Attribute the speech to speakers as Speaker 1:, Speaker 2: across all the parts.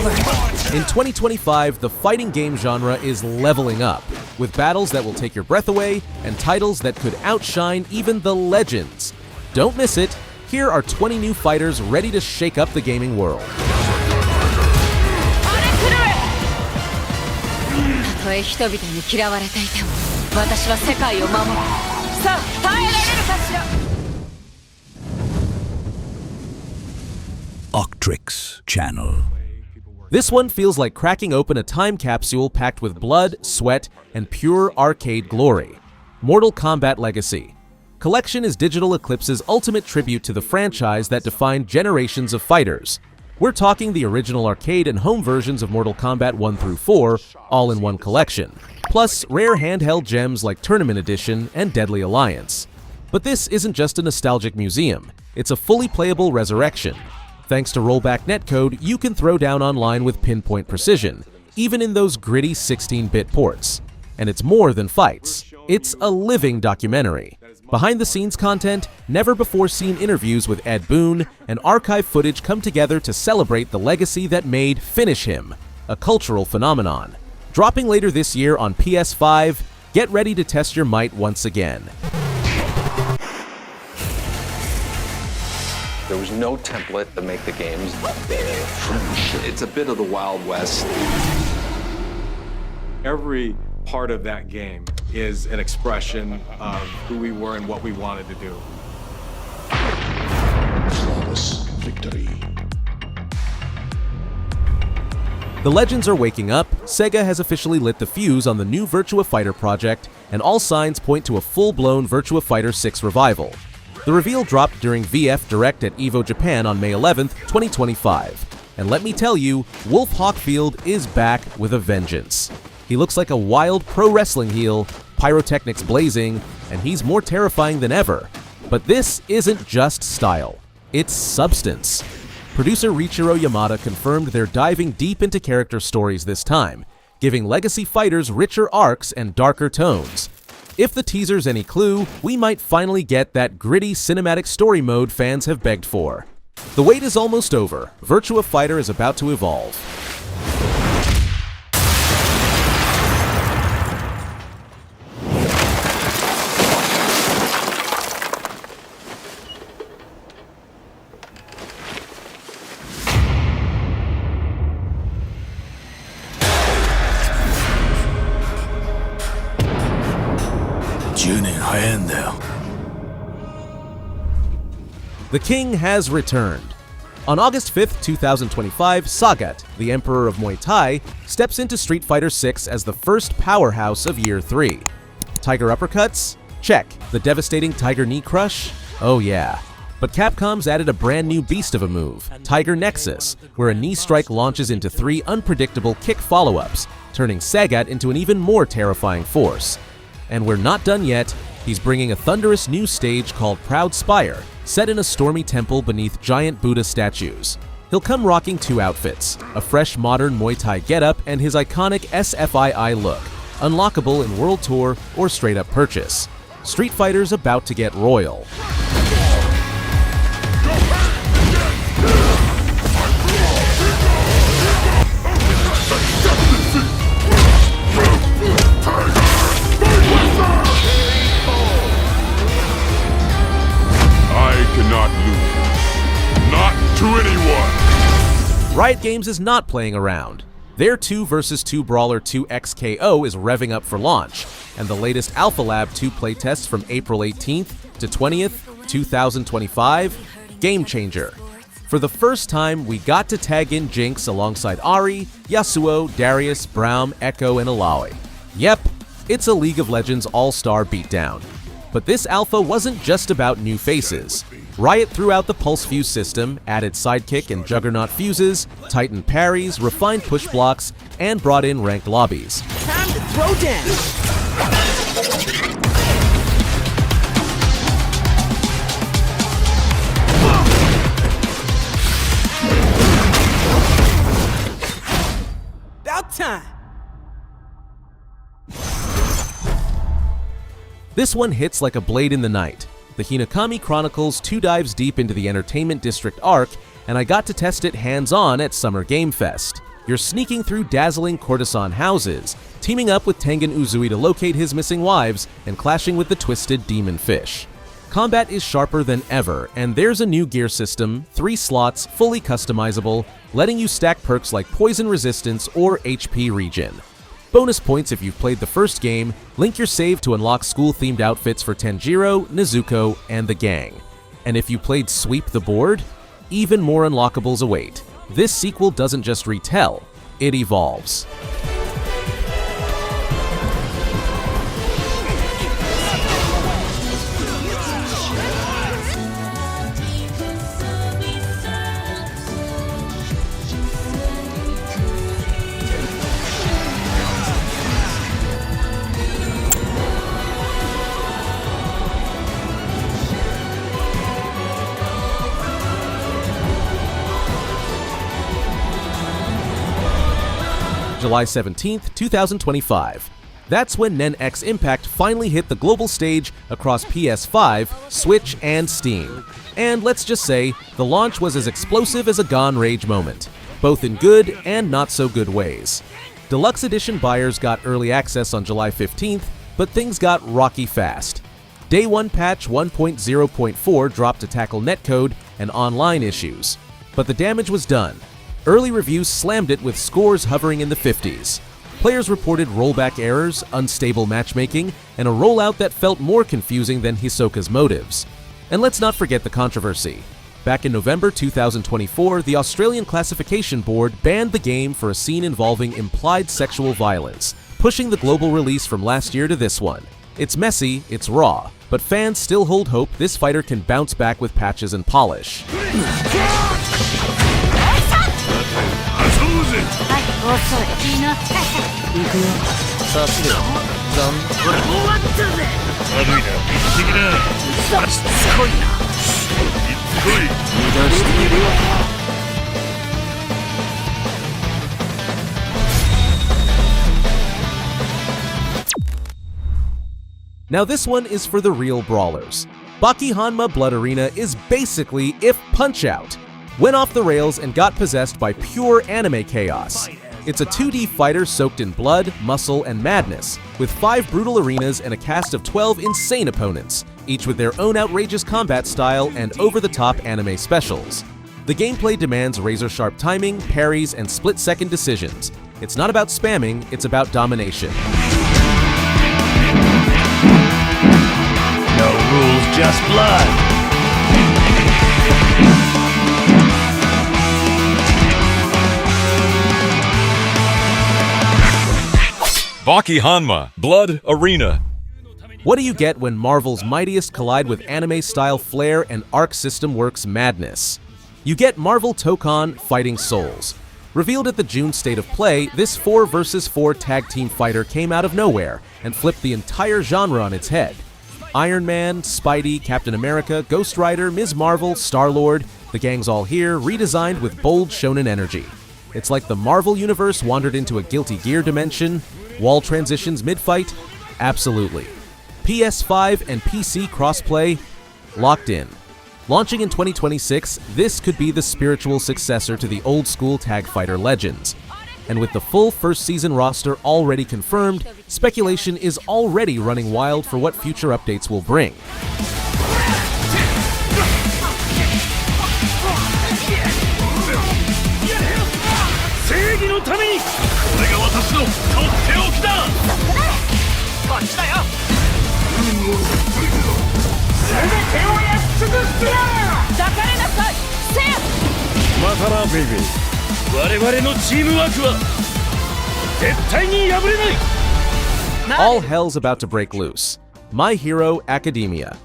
Speaker 1: In 2025, the fighting game genre is leveling up, with battles that will take your breath away and titles that could outshine even the legends. Don't miss it. Here are 20 new fighters ready to shake up the gaming world.
Speaker 2: Octrix Channel.
Speaker 1: This one feels like cracking open a time capsule packed with blood, sweat, and pure arcade glory. Mortal Kombat Legacy. Kollection is Digital Eclipse's ultimate tribute to the franchise that defined generations of fighters. We're talking the original arcade and home versions of Mortal Kombat 1 through 4, all in one collection, plus rare handheld gems like Tournament Edition and Deadly Alliance. But this isn't just a nostalgic museum, it's a fully playable resurrection. Thanks to rollback netcode, you can throw down online with pinpoint precision, even in those gritty 16-bit ports. And it's more than fights. It's a living documentary. Behind-the-scenes content, never-before-seen interviews with Ed Boon, and archive footage come together to celebrate the legacy that made Finish Him, a cultural phenomenon. Dropping later this year on PS5, get ready to test your might once again.
Speaker 3: There was no template to make the games. It's a bit of the Wild West.
Speaker 4: Every part of that game is an expression of who we were and what we wanted to do.
Speaker 5: Flawless victory.
Speaker 1: The legends are waking up, Sega has officially lit the fuse on the new Virtua Fighter project, and all signs point to a full-blown Virtua Fighter 6 revival. The reveal dropped during VF Direct at EVO Japan on May 11th, 2025. And let me tell you, Wolf Hawkfield is back with a vengeance. He looks like a wild pro wrestling heel, pyrotechnics blazing, and he's more terrifying than ever. But this isn't just style, it's substance. Producer Riichiro Yamada confirmed they're diving deep into character stories this time, giving legacy fighters richer arcs and darker tones. If the teaser's any clue, we might finally get that gritty cinematic story mode fans have begged for. The wait is almost over. Virtua Fighter is about to evolve. The king has returned. On August 5th, 2025, Sagat, the Emperor of Muay Thai, steps into Street Fighter 6 as the first powerhouse of Year 3. Tiger uppercuts? Check. The devastating Tiger knee crush? Oh yeah. But Capcom's added a brand new beast of a move, Tiger Nexus, where a knee strike launches into 3 unpredictable kick follow-ups, turning Sagat into an even more terrifying force. And we're not done yet. He's bringing a thunderous new stage called Proud Spire, set in a stormy temple beneath giant Buddha statues. He'll come rocking 2 outfits, a fresh modern Muay Thai getup and his iconic SFII look, unlockable in World Tour or straight-up purchase. Street Fighter's about to get royal.
Speaker 5: Cannot lose. Not to anyone.
Speaker 1: Riot Games is not playing around. Their 2 vs 2 Brawler 2 XKO is revving up for launch, and the latest Alpha Lab 2 playtests from April 18th to 20th, 2025, game changer. For the first time, we got to tag in Jinx alongside Ahri, Yasuo, Darius, Braum, Echo, and Alawi. Yep, it's a League of Legends all-star beatdown. But this alpha wasn't just about new faces. Riot threw out the Pulse Fuse system, added Sidekick and Juggernaut fuses, tightened parries, refined push blocks, and brought in ranked lobbies.
Speaker 6: Time to throw down! About time!
Speaker 1: This one hits like a blade in the night. The Hinokami Chronicles 2 dives deep into the Entertainment District arc, and I got to test it hands-on at Summer Game Fest. You're sneaking through dazzling courtesan houses, teaming up with Tengen Uzui to locate his missing wives, and clashing with the twisted demon fish. Combat is sharper than ever, and there's a new gear system, 3 slots, fully customizable, letting you stack perks like poison resistance or HP regen. Bonus points if you've played the first game, link your save to unlock school-themed outfits for Tenjiro, Nezuko, and the gang. And if you played Sweep the Board, even more unlockables await. This sequel doesn't just retell, it evolves. July 17th, 2025. That's when Nen X Impact finally hit the global stage across PS5, Switch, and Steam. And let's just say, the launch was as explosive as a Gone Rage moment, both in good and not so good ways. Deluxe Edition buyers got early access on July 15th, but things got rocky fast. Day 1 patch 1.0.4 dropped to tackle netcode and online issues, but the damage was done. Early reviews slammed it with scores hovering in the 50s. Players reported rollback errors, unstable matchmaking, and a rollout that felt more confusing than Hisoka's motives. And let's not forget the controversy. Back in November 2024, the Australian Classification Board banned the game for a scene involving implied sexual violence, pushing the global release from last year to this one. It's messy, it's raw, but fans still hold hope this fighter can bounce back with patches and polish. Now this one is for the real brawlers. Baki Hanma Blood Arena is basically if Punch-Out! Went off the rails and got possessed by pure anime chaos. It's a 2D fighter soaked in blood, muscle, and madness, with 5 brutal arenas and a cast of 12 insane opponents, each with their own outrageous combat style and over-the-top anime specials. The gameplay demands razor-sharp timing, parries, and split-second decisions. It's not about spamming, it's about domination.
Speaker 2: No rules, just blood.
Speaker 5: Baki Hanma, Blood Arena.
Speaker 1: What do you get when Marvel's mightiest collide with anime-style flair and Arc System Works madness? You get Marvel Tōkon Fighting Souls. Revealed at the June State of Play, this 4 vs 4 tag team fighter came out of nowhere and flipped the entire genre on its head. Iron Man, Spidey, Captain America, Ghost Rider, Ms. Marvel, Star-Lord, the gang's all here, redesigned with bold shonen energy. It's like the Marvel Universe wandered into a Guilty Gear dimension. Wall transitions mid-fight? Absolutely. PS5 and PC crossplay? Locked in. Launching in 2026, this could be the spiritual successor to the old-school tag fighter legends. And with the full first season roster already confirmed, speculation is already running wild for what future updates will bring. All hell's about to break loose. My Hero Academia.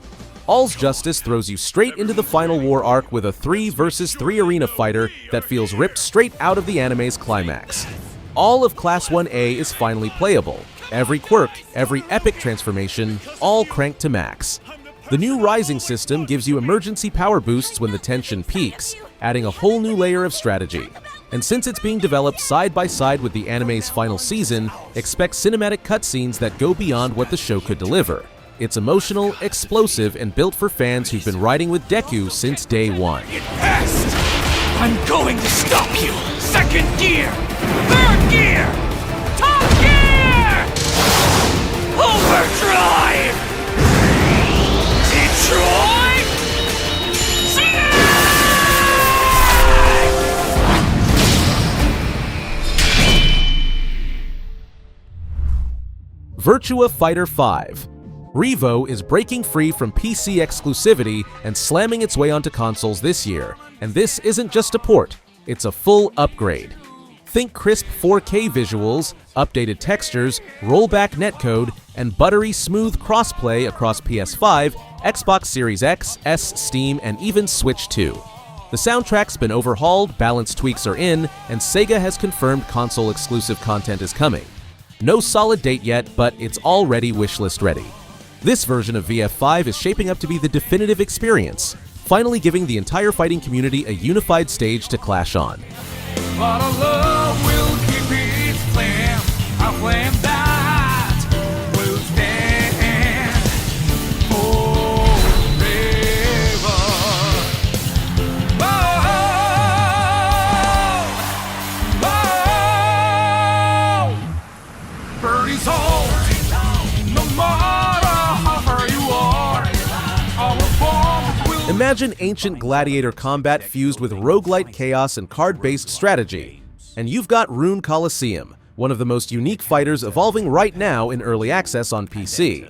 Speaker 1: All's Justice throws you straight into the Final War arc with a 3 vs 3 arena fighter that feels ripped straight out of the anime's climax. All of Class 1A is finally playable. Every quirk, every epic transformation, all cranked to max. The new Rising system gives you emergency power boosts when the tension peaks, adding a whole new layer of strategy. And since it's being developed side by side with the anime's final season, expect cinematic cutscenes that go beyond what the show could deliver. It's emotional, explosive, and built for fans who've been riding with Deku since day one.
Speaker 6: Get past! I'm going to stop you! Second gear!
Speaker 2: Third gear! Top gear! Overdrive! Detroit!
Speaker 1: Virtua Fighter 5. R.E.V.O is breaking free from PC exclusivity and slamming its way onto consoles this year, and this isn't just a port, it's a full upgrade. Think crisp 4K visuals, updated textures, rollback netcode, and buttery smooth crossplay across PS5, Xbox Series X, S, Steam, and even Switch 2. The soundtrack's been overhauled, balance tweaks are in, and Sega has confirmed console-exclusive content is coming. No solid date yet, but it's already wishlist ready. This version of VF5 is shaping up to be the definitive experience, finally giving the entire fighting community a unified stage to clash on.
Speaker 2: But our love will keep its flame, a flame that will stand forever. Oh, Birdie's home, no matter how far you are, our bond will.
Speaker 1: Imagine ancient gladiator combat fused with roguelite chaos and card-based strategy. And you've got Rune Coliseum, one of the most unique fighters evolving right now in early access on PC.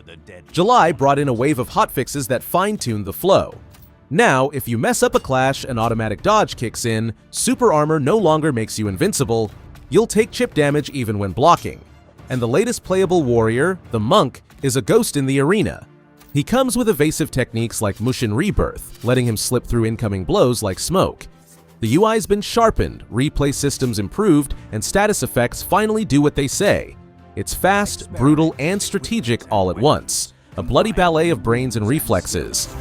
Speaker 1: July brought in a wave of hotfixes that fine-tuned the flow. Now, if you mess up a clash and automatic dodge kicks in, super armor no longer makes you invincible, you'll take chip damage even when blocking. And the latest playable warrior, the Monk, is a ghost in the arena. He comes with evasive techniques like Mushin Rebirth, letting him slip through incoming blows like smoke. The UI's been sharpened, replay systems improved, and status effects finally do what they say. It's fast, brutal, and strategic all at once. A bloody ballet of brains and reflexes.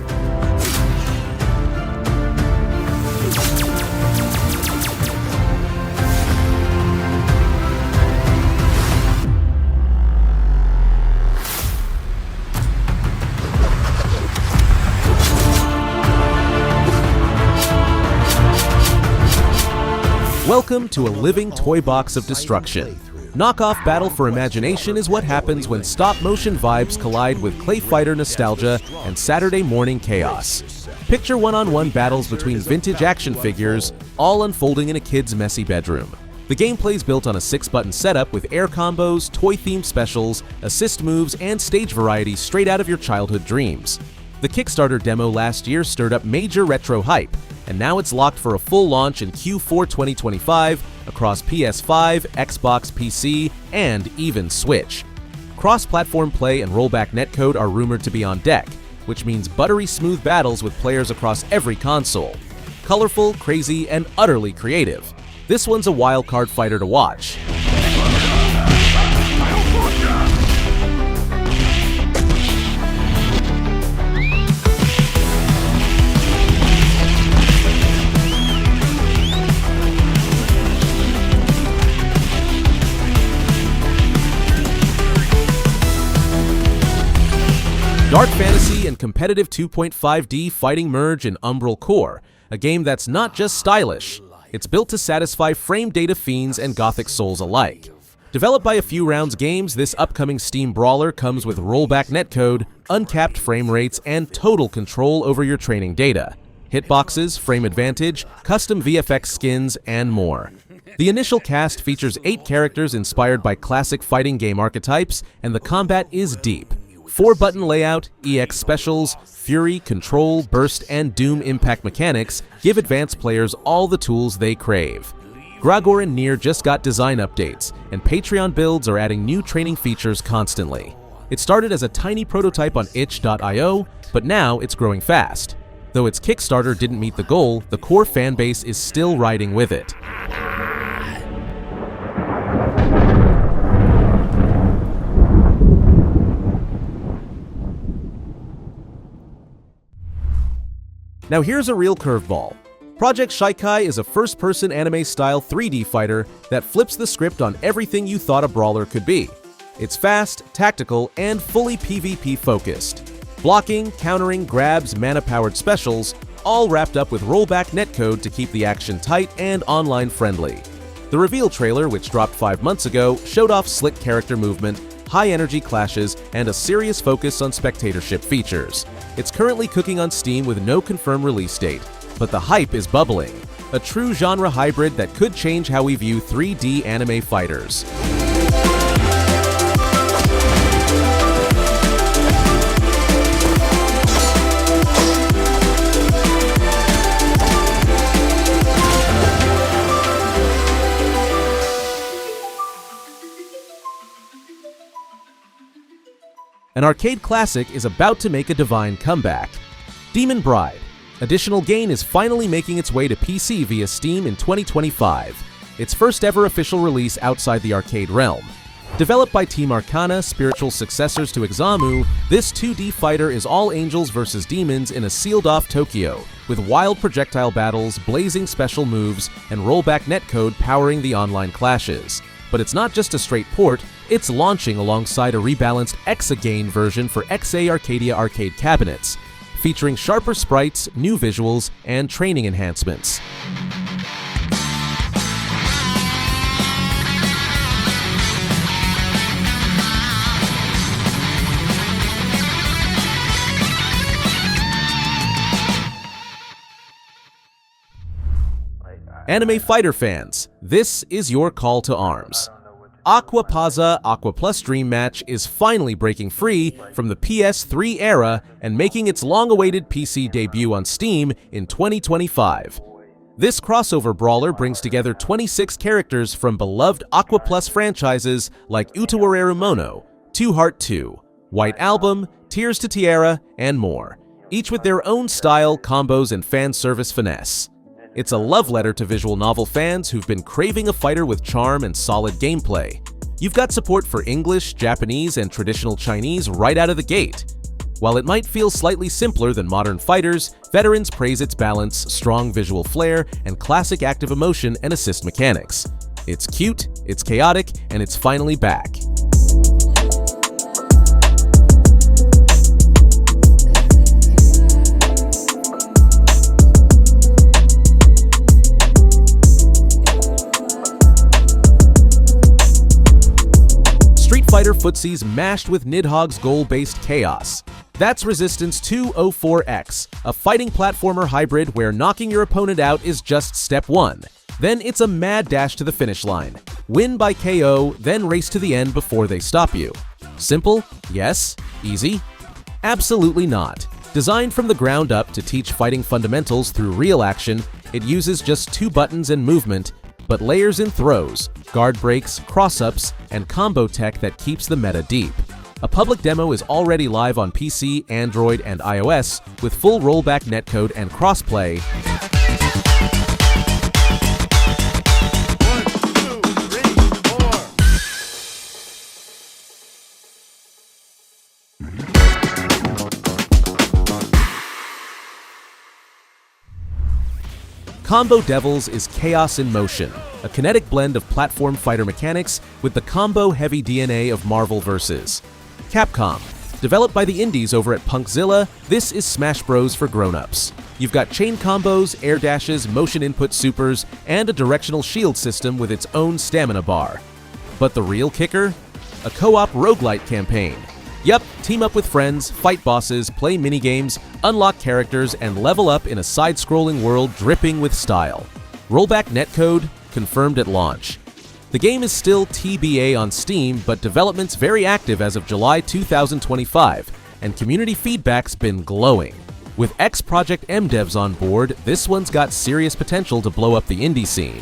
Speaker 1: Welcome to a living toy box of destruction. Knockoff Battle for Imagination is what happens when stop-motion vibes collide with clay fighter nostalgia and Saturday morning chaos. Picture one-on-one battles between vintage action figures, all unfolding in a kid's messy bedroom. The gameplay's built on a 6-button setup with air combos, toy-themed specials, assist moves, and stage variety straight out of your childhood dreams. The Kickstarter demo last year stirred up major retro hype, and now it's locked for a full launch in Q4 2025 across PS5, Xbox, PC, and even Switch. Cross-platform play and rollback netcode are rumored to be on deck, which means buttery smooth battles with players across every console. Colorful, crazy, and utterly creative. This one's a wildcard fighter to watch. Dark fantasy and competitive 2.5D fighting merge in Umbral Core, a game that's not just stylish, it's built to satisfy frame data fiends and gothic souls alike. Developed by A Few Rounds Games, this upcoming Steam brawler comes with rollback netcode, uncapped frame rates, and total control over your training data. Hitboxes, frame advantage, custom VFX skins, and more. The initial cast features 8 characters inspired by classic fighting game archetypes, and the combat is deep. 4-button layout, EX specials, Fury, Control, Burst, and Doom impact mechanics give advanced players all the tools they crave. Gragor and Nier just got design updates, and Patreon builds are adding new training features constantly. It started as a tiny prototype on itch.io, but now it's growing fast. Though its Kickstarter didn't meet the goal, the core fanbase is still riding with it. Now here's a real curveball. Project Shikai is a first-person anime-style 3D fighter that flips the script on everything you thought a brawler could be. It's fast, tactical, and fully PvP-focused. Blocking, countering, grabs, mana-powered specials, all wrapped up with rollback netcode to keep the action tight and online-friendly. The reveal trailer, which dropped 5 months ago, showed off slick character movement, high-energy clashes, and a serious focus on spectatorship features. It's currently cooking on Steam with no confirmed release date, but the hype is bubbling. A true genre hybrid that could change how we view 3D anime fighters. An arcade classic is about to make a divine comeback. Demon Bride. Additional Gain is finally making its way to PC via Steam in 2025, its first ever official release outside the arcade realm. Developed by Team Arcana, spiritual successors to Examu, this 2D fighter is all angels versus demons in a sealed-off Tokyo, with wild projectile battles, blazing special moves, and rollback netcode powering the online clashes. But it's not just a straight port, it's launching alongside a rebalanced Exagain version for XA Arcadia arcade cabinets, featuring sharper sprites, new visuals, and training enhancements. Anime fighter fans, this is your call to arms. Aquapazza Aquaplus Dream Match is finally breaking free from the PS3 era and making its long-awaited PC debut on Steam in 2025. This crossover brawler brings together 26 characters from beloved Aquaplus franchises like Utawareru Mono, Two Heart 2, White Album, Tears to Tiara, and more, each with their own style, combos, and fan service finesse. It's a love letter to visual novel fans who've been craving a fighter with charm and solid gameplay. You've got support for English, Japanese, and traditional Chinese right out of the gate. While it might feel slightly simpler than modern fighters, veterans praise its balance, strong visual flair, and classic active emotion and assist mechanics. It's cute, it's chaotic, and it's finally back. Fighter footsies mashed with Nidhogg's goal-based chaos. That's Resistance 204X, a fighting platformer hybrid where knocking your opponent out is just step 1. Then it's a mad dash to the finish line. Win by KO, then race to the end before they stop you. Simple? Yes. Easy? Absolutely not. Designed from the ground up to teach fighting fundamentals through real action, it uses just 2 buttons and movement, but layers in throws, guard breaks, cross-ups, and combo tech that keeps the meta deep. A public demo is already live on PC, Android, and iOS, with full rollback netcode and crossplay.
Speaker 6: 1, 2, 3, 4.
Speaker 1: Combo Devils is chaos in motion, a kinetic blend of platform fighter mechanics with the combo-heavy DNA of Marvel vs. Capcom. Developed by the indies over at Punkzilla, this is Smash Bros. For grown-ups. You've got chain combos, air dashes, motion input supers, and a directional shield system with its own stamina bar. But the real kicker? A co-op roguelite campaign. Yup, team up with friends, fight bosses, play minigames, unlock characters, and level up in a side-scrolling world dripping with style. Rollback netcode, confirmed at launch. The game is still TBA on Steam, but development's very active as of July 2025, and community feedback's been glowing. With ex-Project M devs on board, this one's got serious potential to blow up the indie scene.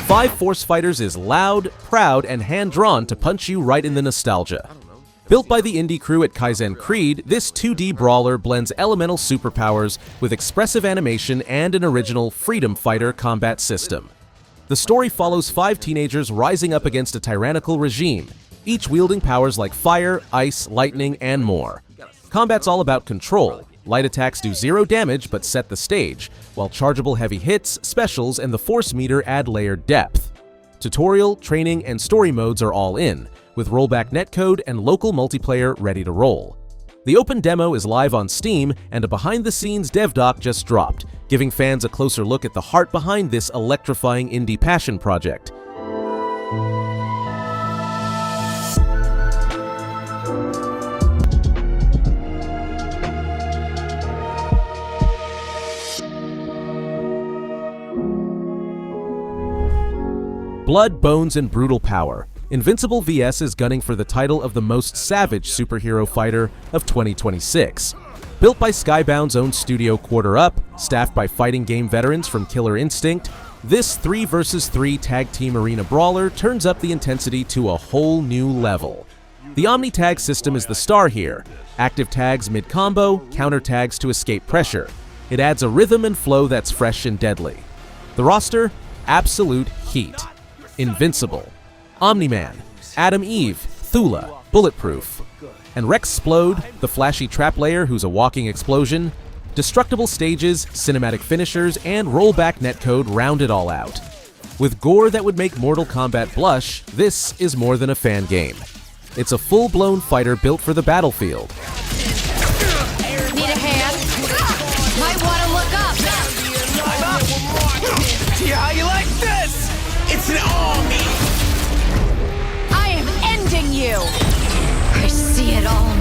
Speaker 1: Five Force Fighters is loud, proud, and hand-drawn to punch you right in the nostalgia. Built by the indie crew at Kaizen Creed, this 2D brawler blends elemental superpowers with expressive animation and an original Freedom Fighter combat system. The story follows 5 teenagers rising up against a tyrannical regime, each wielding powers like fire, ice, lightning, and more. Combat's all about control, Light attacks do 0 damage but set the stage, while chargeable heavy hits, specials, and the force meter add layered depth. Tutorial, training, and story modes are all in, with rollback netcode and local multiplayer ready to roll. The open demo is live on Steam, and a behind-the-scenes dev doc just dropped, giving fans a closer look at the heart behind this electrifying indie passion project. Blood, bones, and brutal power. Invincible vs is gunning for the title of the most savage superhero fighter of 2026. Built by Skybound's own studio Quarter Up, staffed by fighting game veterans from Killer Instinct, this 3 vs 3 tag team arena brawler turns up the intensity to a whole new level. The Omni-Tag system is the star here. Active tags mid-combo, counter tags to escape pressure. It adds a rhythm and flow that's fresh and deadly. The roster? Absolute heat. Invincible, Omni-Man, Adam Eve, Thula, Bulletproof, and Rexplode, the flashy trap layer who's a walking explosion. Destructible stages, cinematic finishers, and rollback netcode round it all out. With gore that would make Mortal Kombat blush, this is more than a fan game. It's a full-blown fighter built for the battlefield.
Speaker 7: Need a hand? Might want to look up.
Speaker 2: I'm up. Yeah, how you like this? It's an army.
Speaker 7: I am ending you. I see it all